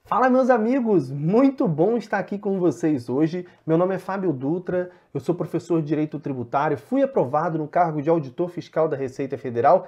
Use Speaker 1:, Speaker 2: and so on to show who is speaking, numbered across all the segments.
Speaker 1: Fala, meus amigos! Muito bom estar aqui com vocês hoje. Meu nome é Fábio Dutra, eu sou professor de Direito Tributário, fui aprovado no cargo de Auditor Fiscal da Receita Federal.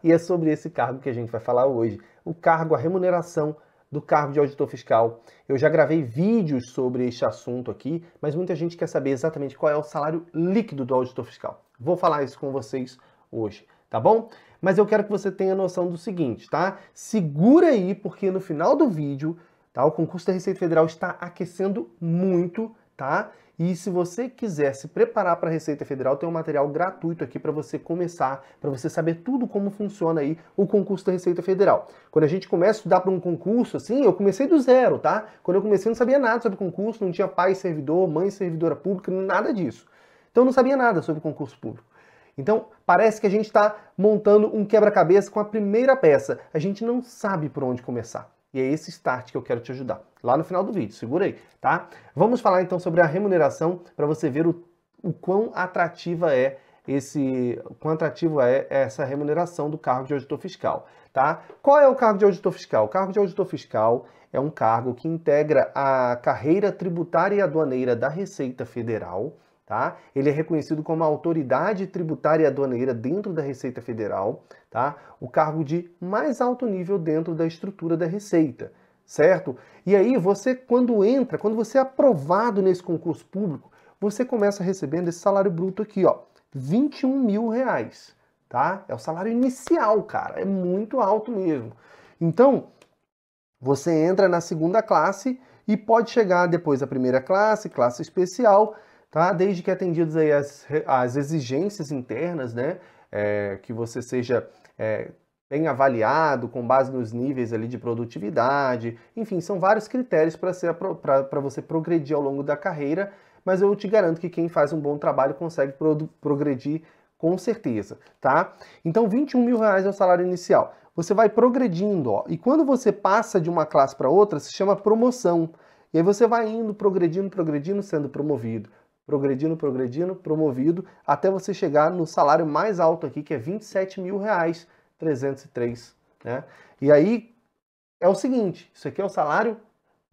Speaker 1: E é sobre esse cargo que a gente vai falar hoje, o cargo, a remuneração do cargo de Auditor Fiscal. Eu já gravei vídeos sobre este assunto aqui, mas muita gente quer saber exatamente qual é o salário líquido do Auditor Fiscal. Vou falar isso com vocês hoje, tá bom? Mas eu quero que você tenha noção do seguinte, tá? Segura aí, porque no final do vídeo, tá, o concurso da Receita Federal está aquecendo muito, tá? E se você quiser se preparar para a Receita Federal, tem um material gratuito aqui para você começar, para você saber tudo como funciona aí o concurso da Receita Federal. Quando a gente começa a estudar para um concurso, assim, eu comecei do zero, tá? Quando eu comecei eu não sabia nada sobre concurso, não tinha pai servidor, mãe servidora pública, nada disso. Então eu não sabia nada sobre concurso público. Então, parece que a gente está montando um quebra-cabeça com a primeira peça. A gente não sabe por onde começar. E é esse start que eu quero te ajudar. Lá no final do vídeo, segura aí, tá? Vamos falar então sobre a remuneração para você ver o quão atrativa é essa remuneração do cargo de auditor fiscal, tá? Qual é o cargo de auditor fiscal? O cargo de auditor fiscal é um cargo que integra a carreira tributária e aduaneira da Receita Federal. Tá? Ele é reconhecido como a autoridade tributária e aduaneira dentro da Receita Federal, tá? O cargo de mais alto nível dentro da estrutura da Receita, certo? E aí você, quando você é aprovado nesse concurso público, você começa recebendo esse salário bruto aqui, ó, R$21 mil, tá? É o salário inicial, cara, é muito alto mesmo. Então, você entra na segunda classe e pode chegar depois à primeira classe, classe especial, tá? Desde que atendidos aí as exigências internas, né? Que você seja bem avaliado com base nos níveis ali de produtividade. Enfim, são vários critérios para você progredir ao longo da carreira, mas eu te garanto que quem faz um bom trabalho consegue progredir com certeza, tá? Então, R$21 mil é o salário inicial. Você vai progredindo, ó, e quando você passa de uma classe para outra, se chama promoção. E aí você vai indo, progredindo, sendo promovido. Progredindo, promovido, até você chegar no salário mais alto aqui, que é R$27 mil, 303, né? E aí é o seguinte, isso aqui é o salário,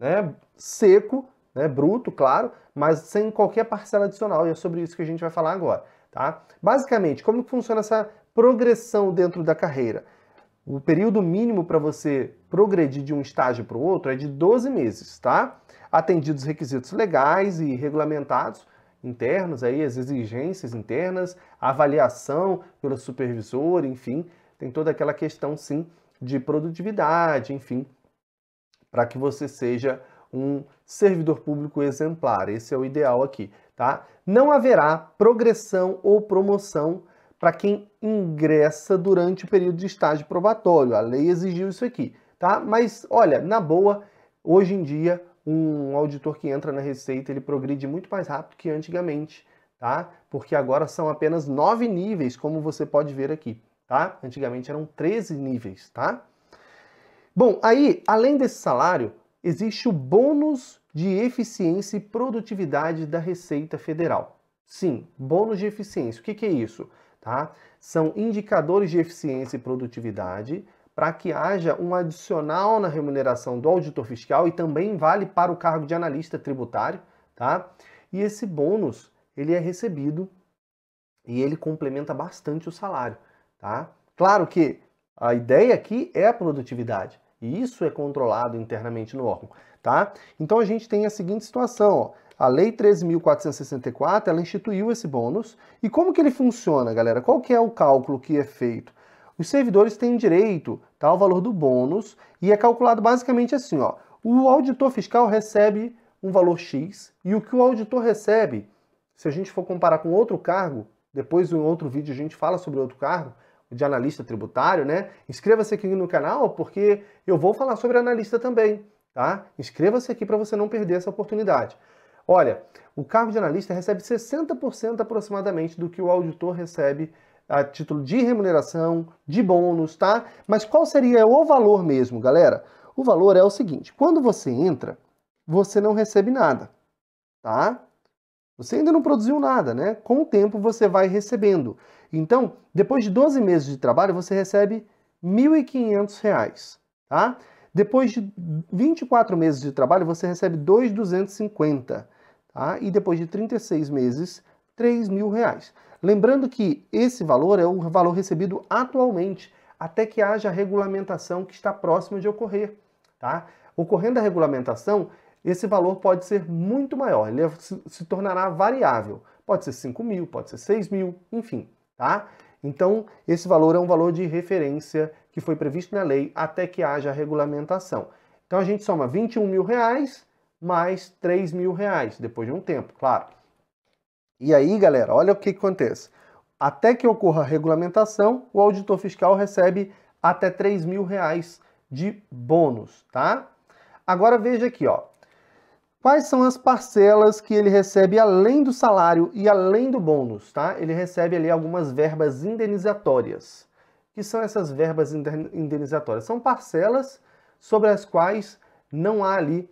Speaker 1: né, seco, né, bruto, claro, mas sem qualquer parcela adicional, e é sobre isso que a gente vai falar agora, tá? Basicamente, como que funciona essa progressão dentro da carreira? O período mínimo para você progredir de um estágio para o outro é de 12 meses, tá? Atendidos os requisitos legais e regulamentados, internos, aí, as exigências internas, a avaliação pelo supervisor, enfim, tem toda aquela questão, sim, de produtividade, enfim, para que você seja um servidor público exemplar. Esse é o ideal aqui, tá? Não haverá progressão ou promoção para quem ingressa durante o período de estágio probatório. A lei exigiu isso aqui, tá? Mas, olha, na boa, hoje em dia, um auditor que entra na Receita, ele progride muito mais rápido que antigamente, tá? Porque agora são apenas 9 níveis, como você pode ver aqui, tá? Antigamente eram 13 níveis, tá? Bom, aí, além desse salário, existe o bônus de eficiência e produtividade da Receita Federal. Sim, bônus de eficiência. O que é isso? Tá? São indicadores de eficiência e produtividade para que haja um adicional na remuneração do auditor fiscal e também vale para o cargo de analista tributário, tá? E esse bônus, ele é recebido e ele complementa bastante o salário, tá? Claro que a ideia aqui é a produtividade, e isso é controlado internamente no órgão, tá? Então a gente tem a seguinte situação, ó. A Lei 13.464, ela instituiu esse bônus. E como que ele funciona, galera? Qual que é o cálculo que é feito? Os servidores têm direito, tá, ao valor do bônus e é calculado basicamente assim, ó. O auditor fiscal recebe um valor X e o que o auditor recebe, se a gente for comparar com outro cargo, depois em outro vídeo a gente fala sobre outro cargo, o de analista tributário, né? Inscreva-se aqui no canal porque eu vou falar sobre analista também, tá? Inscreva-se aqui para você não perder essa oportunidade. Olha, o cargo de analista recebe 60% aproximadamente do que o auditor recebe a título de remuneração, de bônus, tá? Mas qual seria o valor mesmo, galera? O valor é o seguinte, quando você entra, você não recebe nada, tá? Você ainda não produziu nada, né? Com o tempo você vai recebendo. Então, depois de 12 meses de trabalho, você recebe R$ 1.500, tá? Depois de 24 meses de trabalho, você recebe 2.250, tá? E depois de 36 meses, R$3.000. Lembrando que esse valor é o valor recebido atualmente, até que haja a regulamentação que está próxima de ocorrer, tá? Ocorrendo a regulamentação, esse valor pode ser muito maior, ele se tornará variável. Pode ser 5.000, pode ser 6.000, enfim, tá? Então, esse valor é um valor de referência que foi previsto na lei até que haja a regulamentação. Então, a gente soma R$21.000 mais R$3.000, depois de um tempo, claro. E aí, galera, olha o que acontece. Até que ocorra a regulamentação, o auditor fiscal recebe até R$3.000 de bônus, tá? Agora veja aqui, ó. Quais são as parcelas que ele recebe além do salário e além do bônus, tá? Ele recebe ali algumas verbas indenizatórias. O que são essas verbas indenizatórias? São parcelas sobre as quais não há ali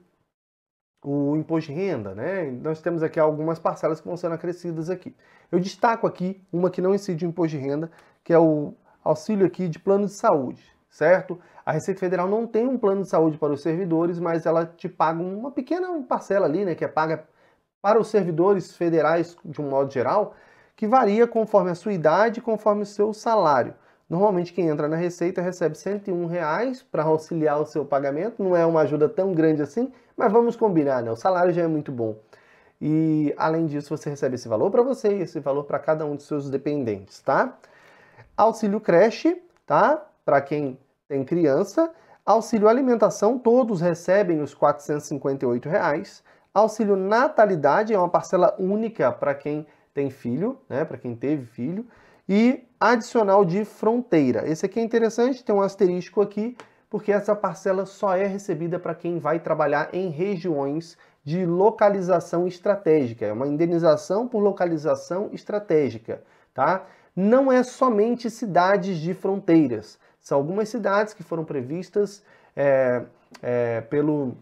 Speaker 1: o imposto de renda, né? Nós temos aqui algumas parcelas que vão sendo acrescidas aqui. Eu destaco aqui uma que não incide o imposto de renda, que é o auxílio aqui de plano de saúde, certo? A Receita Federal não tem um plano de saúde para os servidores, mas ela te paga uma pequena parcela ali, né, que é paga para os servidores federais de um modo geral, que varia conforme a sua idade e conforme o seu salário. Normalmente quem entra na Receita recebe R$101 para auxiliar o seu pagamento, não é uma ajuda tão grande assim, mas vamos combinar, né? O salário já é muito bom. E além disso você recebe esse valor para você e esse valor para cada um dos seus dependentes, tá? Auxílio creche, tá? Para quem tem criança. Auxílio alimentação, todos recebem os R$458. Auxílio natalidade é uma parcela única para quem tem filho, né? Para quem teve filho. E adicional de fronteira. Esse aqui é interessante, tem um asterisco aqui, porque essa parcela só é recebida para quem vai trabalhar em regiões de localização estratégica. É uma indenização por localização estratégica, tá? Não é somente cidades de fronteiras. São algumas cidades que foram previstas pelo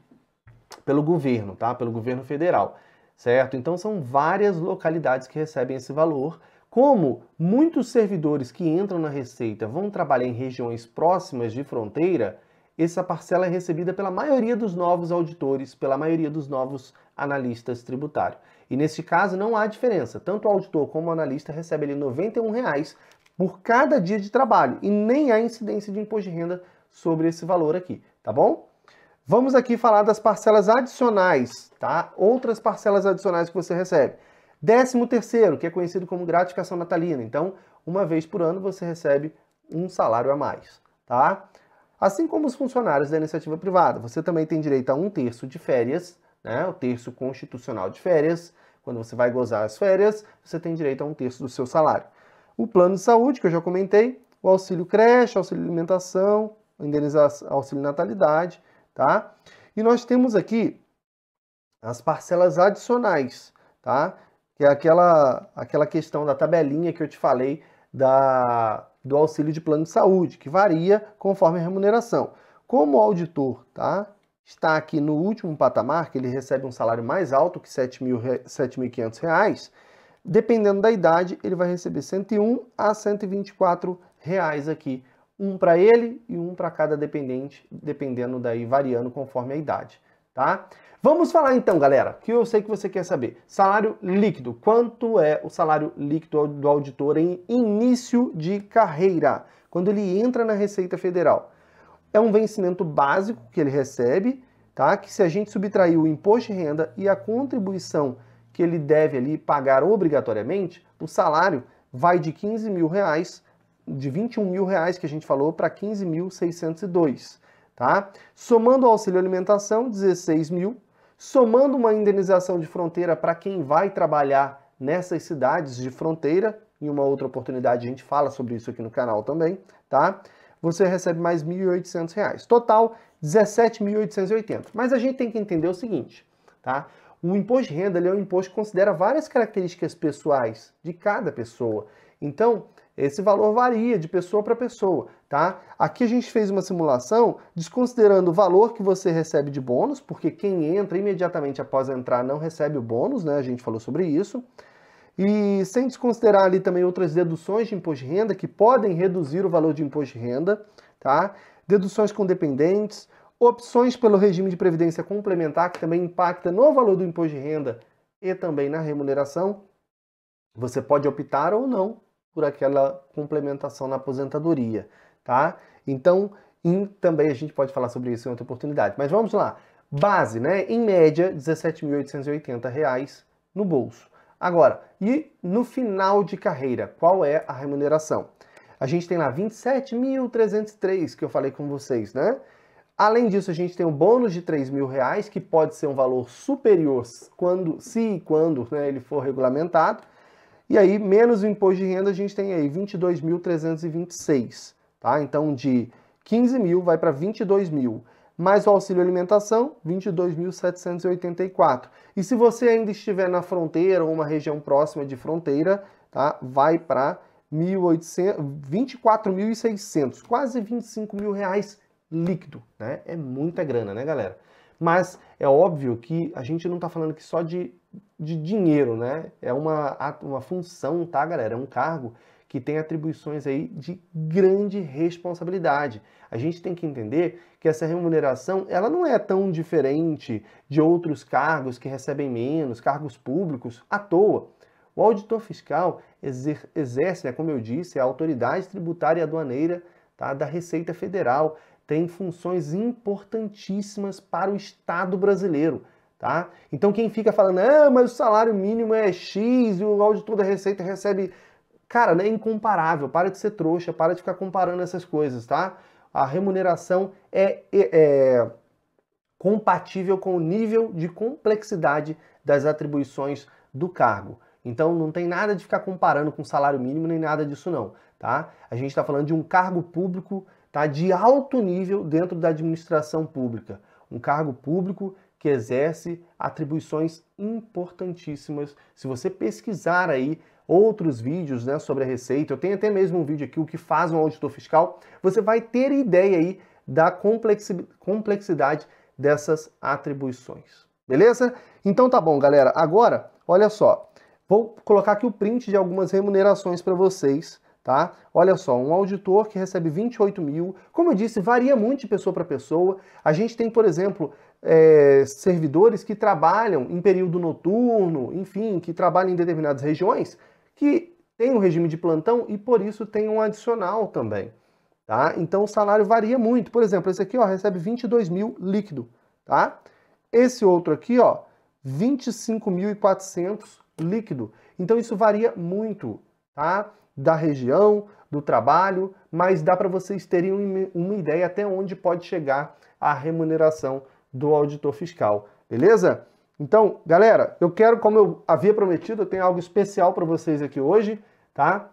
Speaker 1: governo, tá? Pelo governo federal, certo? Então são várias localidades que recebem esse valor. Como muitos servidores que entram na Receita vão trabalhar em regiões próximas de fronteira, essa parcela é recebida pela maioria dos novos auditores, pela maioria dos novos analistas tributários. E neste caso não há diferença, tanto o auditor como o analista recebe ali R$91 por cada dia de trabalho e nem há incidência de imposto de renda sobre esse valor aqui, tá bom? Vamos aqui falar das parcelas adicionais, tá? Outras parcelas adicionais que você recebe. 13º, que é conhecido como gratificação natalina. Então, uma vez por ano você recebe um salário a mais, tá? Assim como os funcionários da iniciativa privada, você também tem direito a 1/3 de férias, né? O terço constitucional de férias. Quando você vai gozar as férias, você tem direito a 1/3 do seu salário. O plano de saúde, que eu já comentei, o auxílio creche, auxílio alimentação, indenização, auxílio natalidade, tá? E nós temos aqui as parcelas adicionais, tá? Que é aquela questão da tabelinha que eu te falei do auxílio de plano de saúde, que varia conforme a remuneração. Como o auditor, tá, está aqui no último patamar, que ele recebe um salário mais alto que R$7.500, dependendo da idade, ele vai receber R$101 a R$124 aqui. Um para ele e um para cada dependente, dependendo daí, variando conforme a idade, tá? Vamos falar então, galera, que eu sei que você quer saber. Salário líquido. Quanto é o salário líquido do auditor em início de carreira? Quando ele entra na Receita Federal. É um vencimento básico que ele recebe, tá? Que se a gente subtrair o imposto de renda e a contribuição que ele deve ali pagar obrigatoriamente, o salário vai de R$15.000, de R$21.000 que a gente falou, para R$15.602, tá? Somando o auxílio alimentação, R$16.000. Somando uma indenização de fronteira para quem vai trabalhar nessas cidades de fronteira, em uma outra oportunidade a gente fala sobre isso aqui no canal também, tá? Você recebe mais R$1.800. Total, R$17.880. Mas a gente tem que entender o seguinte, tá? O imposto de renda ele é um imposto que considera várias características pessoais de cada pessoa. Então, esse valor varia de pessoa para pessoa, tá? Aqui a gente fez uma simulação desconsiderando o valor que você recebe de bônus, porque quem entra imediatamente após entrar não recebe o bônus, né? A gente falou sobre isso. E sem desconsiderar ali também outras deduções de imposto de renda que podem reduzir o valor de imposto de renda, tá? Deduções com dependentes, opções pelo regime de previdência complementar, que também impacta no valor do imposto de renda e também na remuneração. Você pode optar ou não por aquela complementação na aposentadoria, tá? Então, também a gente pode falar sobre isso em outra oportunidade. Mas vamos lá. Base, né? Em média, R$ 17.880 no bolso. Agora, e no final de carreira, qual é a remuneração? A gente tem lá 27.303, que eu falei com vocês, né? Além disso, a gente tem um bônus de R$3.000, que pode ser um valor superior quando né, ele for regulamentado. E aí, menos o imposto de renda, a gente tem aí 22.326, tá? Então, de 15 mil vai para 22 mil. Mais o auxílio alimentação, 22.784. E se você ainda estiver na fronteira ou uma região próxima de fronteira, tá? Vai para 24.600, quase 25 mil reais líquido, né? É muita grana, né, galera? Mas é óbvio que a gente não está falando aqui só de dinheiro, né? É uma função, tá, galera? É um cargo que tem atribuições aí de grande responsabilidade. A gente tem que entender que essa remuneração, ela não é tão diferente de outros cargos que recebem menos, cargos públicos, à toa. O auditor fiscal exerce, né, como eu disse, a autoridade tributária e aduaneira, tá, da Receita Federal. Tem funções importantíssimas para o Estado brasileiro, tá? Então quem fica falando, mas o salário mínimo é X e o auditor da Receita recebe... Cara, né, é incomparável, para de ser trouxa, para de ficar comparando essas coisas, tá? A remuneração é compatível com o nível de complexidade das atribuições do cargo. Então não tem nada de ficar comparando com salário mínimo, nem nada disso não, tá? A gente está falando de um cargo público, tá, de alto nível dentro da administração pública. Um cargo público que exerce atribuições importantíssimas. Se você pesquisar aí outros vídeos, né, sobre a Receita, eu tenho até mesmo um vídeo aqui, o que faz um auditor fiscal, você vai ter ideia aí da complexidade dessas atribuições. Beleza? Então tá bom, galera. Agora, olha só, vou colocar aqui o print de algumas remunerações para vocês, tá? Olha só, um auditor que recebe 28 mil, como eu disse, varia muito de pessoa para pessoa. A gente tem, por exemplo, servidores que trabalham em período noturno, enfim, que trabalham em determinadas regiões, que tem um regime de plantão e por isso tem um adicional também, tá? Então o salário varia muito. Por exemplo, esse aqui, ó, recebe 22 mil líquido, tá? Esse outro aqui, ó, 25.400 líquido. Então isso varia muito, tá? Da região, do trabalho, mas dá para vocês terem uma ideia até onde pode chegar a remuneração do auditor fiscal, beleza? Então, galera, eu quero, como eu havia prometido, eu tenho algo especial para vocês aqui hoje, tá?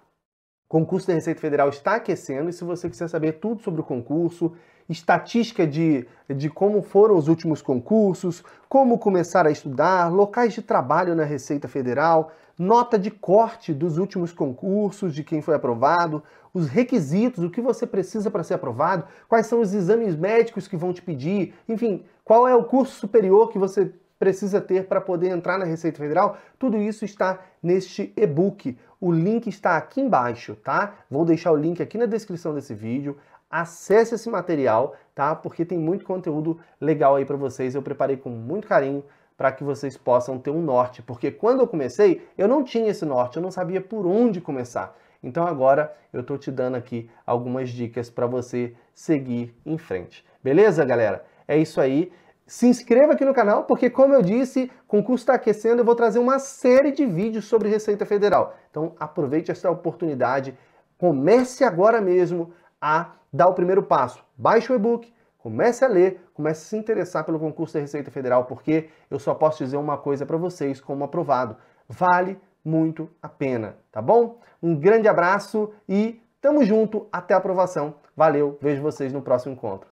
Speaker 1: O concurso da Receita Federal está aquecendo e se você quiser saber tudo sobre o concurso, estatística de como foram os últimos concursos, como começar a estudar, locais de trabalho na Receita Federal, nota de corte dos últimos concursos, de quem foi aprovado, os requisitos, o que você precisa para ser aprovado, quais são os exames médicos que vão te pedir, enfim, qual é o curso superior que você precisa ter para poder entrar na Receita Federal, tudo isso está neste e-book. O link está aqui embaixo, tá? Vou deixar o link aqui na descrição desse vídeo. Acesse esse material, tá? Porque tem muito conteúdo legal aí para vocês. Eu preparei com muito carinho para que vocês possam ter um norte. Porque quando eu comecei, eu não tinha esse norte, eu não sabia por onde começar. Então agora eu tô te dando aqui algumas dicas para você seguir em frente. Beleza, galera? É isso aí. Se inscreva aqui no canal, porque como eu disse, o concurso está aquecendo, eu vou trazer uma série de vídeos sobre Receita Federal. Então aproveite essa oportunidade, comece agora mesmo a dar o primeiro passo. Baixe o e-book, comece a ler, comece a se interessar pelo concurso da Receita Federal, porque eu só posso dizer uma coisa para vocês como aprovado. Vale muito a pena, tá bom? Um grande abraço e tamo junto até a aprovação. Valeu, vejo vocês no próximo encontro.